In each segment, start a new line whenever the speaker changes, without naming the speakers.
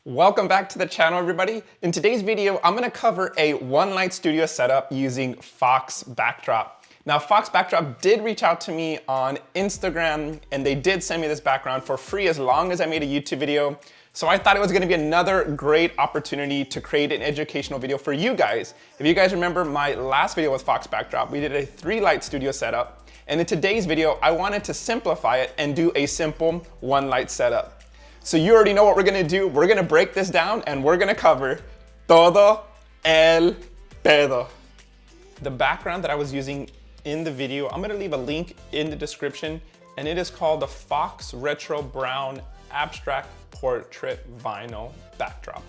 Welcome back to the channel, everybody. In today's video, I'm gonna cover a one-light studio setup using Fox Backdrop. Now, Fox Backdrop did reach out to me on Instagram, and they did send me this background for free as long as I made a YouTube video. So I thought it was gonna be another great opportunity to create an educational video for you guys. If you guys remember my last video with Fox Backdrop, we did a 3-light studio setup. And in today's video, I wanted to simplify it and do a simple 1-light setup. So you already know what we're gonna do. We're gonna break this down and we're gonna cover todo el pedo. The background that I was using in the video, I'm gonna leave a link in the description, and it is called the Fox Retro Brown Abstract Portrait Vinyl Backdrop.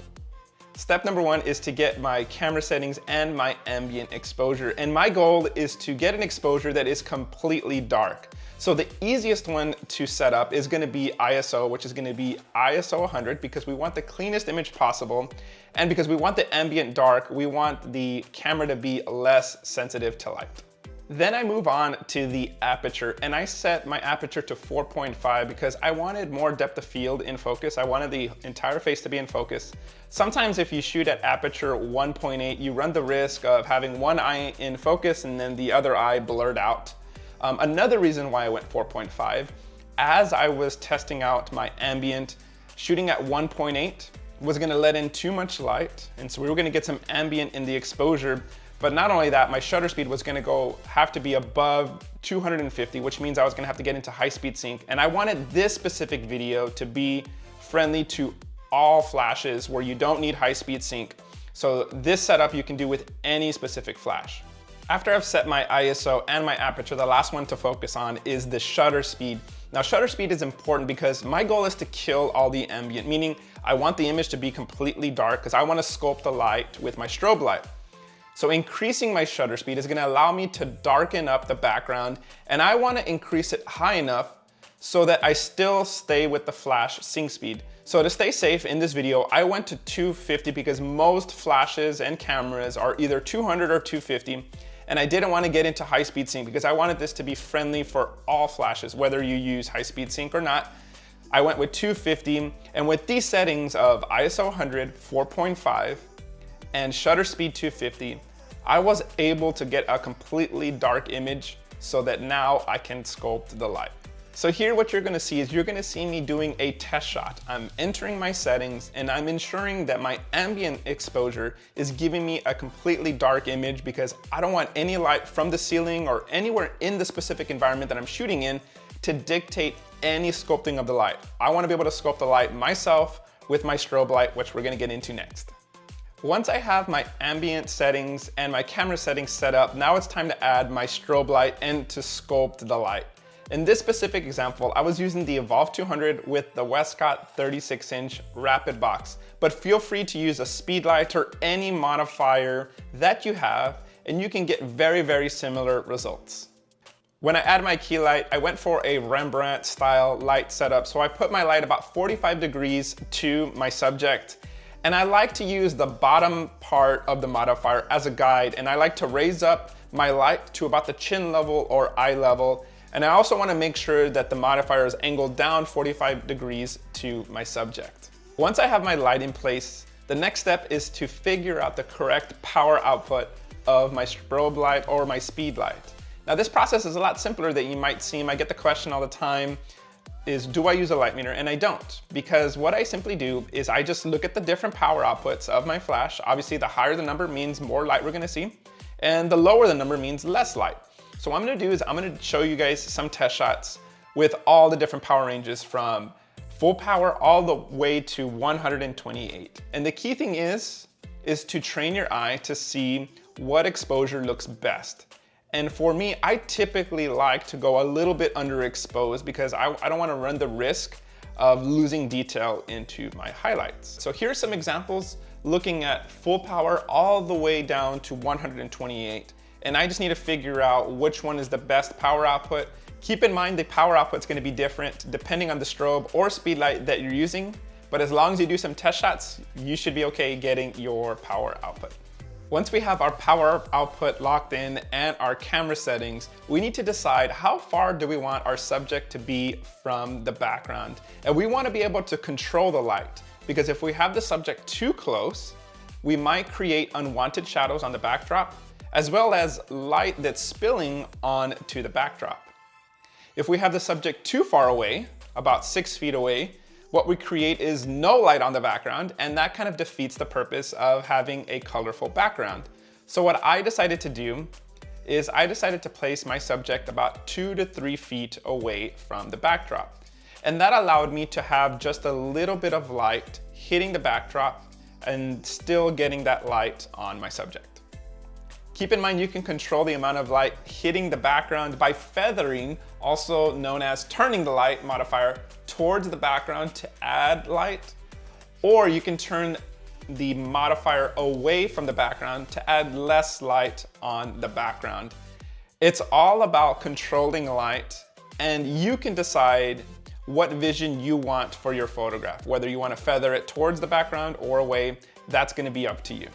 Step number 1 is to get my camera settings and my ambient exposure. And my goal is to get an exposure that is completely dark. So the easiest one to set up is gonna be ISO, which is gonna be ISO 100, because we want the cleanest image possible. And because we want the ambient dark, we want the camera to be less sensitive to light. Then I move on to the aperture, and I set my aperture to 4.5 because I wanted more depth of field in focus. I wanted the entire face to be in focus. Sometimes if you shoot at aperture 1.8, you run the risk of having one eye in focus and then the other eye blurred out. Another reason why I went 4.5, as I was testing out my ambient, shooting at 1.8 was gonna let in too much light, and so we were gonna get some ambient in the exposure. But not only that, my shutter speed was gonna have to be above 250, which means I was gonna have to get into high-speed sync. And I wanted this specific video to be friendly to all flashes where you don't need high-speed sync. So this setup you can do with any specific flash. After I've set my ISO and my aperture, the last one to focus on is the shutter speed. Now, shutter speed is important because my goal is to kill all the ambient, meaning I want the image to be completely dark because I want to sculpt the light with my strobe light. So increasing my shutter speed is gonna allow me to darken up the background, and I wanna increase it high enough so that I still stay with the flash sync speed. So to stay safe in this video, I went to 250 because most flashes and cameras are either 200 or 250, and I didn't wanna get into high-speed sync because I wanted this to be friendly for all flashes, whether you use high-speed sync or not. I went with 250, and with these settings of ISO 100, 4.5, and shutter speed 250, I was able to get a completely dark image so that now I can sculpt the light. So here what you're gonna see is you're gonna see me doing a test shot. I'm entering my settings and I'm ensuring that my ambient exposure is giving me a completely dark image because I don't want any light from the ceiling or anywhere in the specific environment that I'm shooting in to dictate any sculpting of the light. I wanna be able to sculpt the light myself with my strobe light, which we're gonna get into next. Once I have my ambient settings and my camera settings set up, now it's time to add my strobe light and to sculpt the light. In this specific example, I was using the Evolve 200 with the Westcott 36-inch rapid box, but feel free to use a speed light or any modifier that you have, and you can get very, very similar results. When I add my key light, I went for a Rembrandt style light setup, so I put my light about 45 degrees to my subject. And I like to use the bottom part of the modifier as a guide, and I like to raise up my light to about the chin level or eye level. And I also want to make sure that the modifier is angled down 45 degrees to my subject. Once I have my light in place, the next step is to figure out the correct power output of my strobe light or my speed light. Now this process is a lot simpler than you might seem. I get the question all the time, is do I use a light meter? And I don't, because what I simply do is I just look at the different power outputs of my flash. Obviously, the higher the number means more light we're gonna see, and the lower the number means less light. So what I'm gonna do is I'm gonna show you guys some test shots with all the different power ranges from full power all the way to 128. And the key thing is to train your eye to see what exposure looks best. And for me, I typically like to go a little bit underexposed because I don't want to run the risk of losing detail into my highlights. So here's some examples looking at full power all the way down to 128. And I just need to figure out which one is the best power output. Keep in mind the power output is going to be different depending on the strobe or speed light that you're using. But as long as you do some test shots, you should be okay getting your power output. Once we have our power output locked in and our camera settings, we need to decide how far do we want our subject to be from the background. And we want to be able to control the light. because if we have the subject too close, we might create unwanted shadows on the backdrop, as well as light that's spilling onto the backdrop. If we have the subject too far away, about 6 feet away, what we create is no light on the background, and that kind of defeats the purpose of having a colorful background. So what I decided to do is I decided to place my subject about 2 to 3 feet away from the backdrop. And that allowed me to have just a little bit of light hitting the backdrop and still getting that light on my subject. Keep in mind you can control the amount of light hitting the background by feathering, also known as turning the light modifier towards the background to add light, or you can turn the modifier away from the background to add less light on the background. It's all about controlling light, and you can decide what vision you want for your photograph. Whether you want to feather it towards the background or away, that's going to be up to you.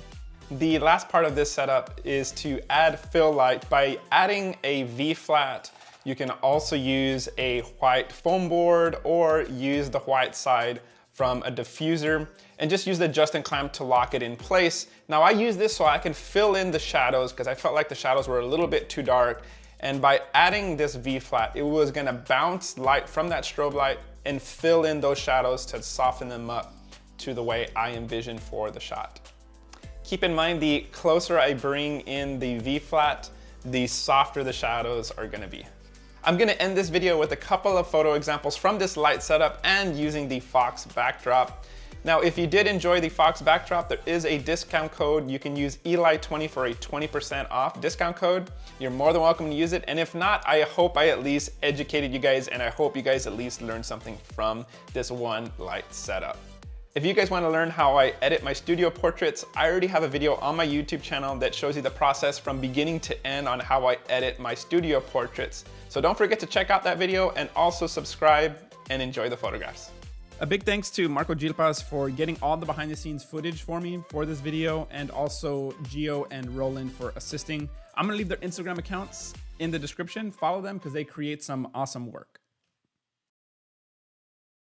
The last part of this setup is to add fill light by adding a V-flat. You can also use a white foam board or use the white side from a diffuser and just use the Justin clamp to lock it in place. Now I use this so I can fill in the shadows because I felt like the shadows were a little bit too dark. And by adding this V-flat, it was gonna bounce light from that strobe light and fill in those shadows to soften them up to the way I envision for the shot. Keep in mind, the closer I bring in the V-flat, the softer the shadows are gonna be. I'm gonna end this video with a couple of photo examples from this light setup and using the Fox backdrop. Now, if you did enjoy the Fox backdrop, there is a discount code. You can use Eli20 for a 20% off discount code. You're more than welcome to use it. And if not, I hope I at least educated you guys, and I hope you guys at least learned something from this one light setup. If you guys want to learn how I edit my studio portraits, I already have a video on my YouTube channel that shows you the process from beginning to end on how I edit my studio portraits. So don't forget to check out that video and also subscribe and enjoy the photographs. A big thanks to Marco Gilpas for getting all the behind the scenes footage for me for this video, and also Gio and Roland for assisting. I'm gonna leave their Instagram accounts in the description. Follow them because they create some awesome work.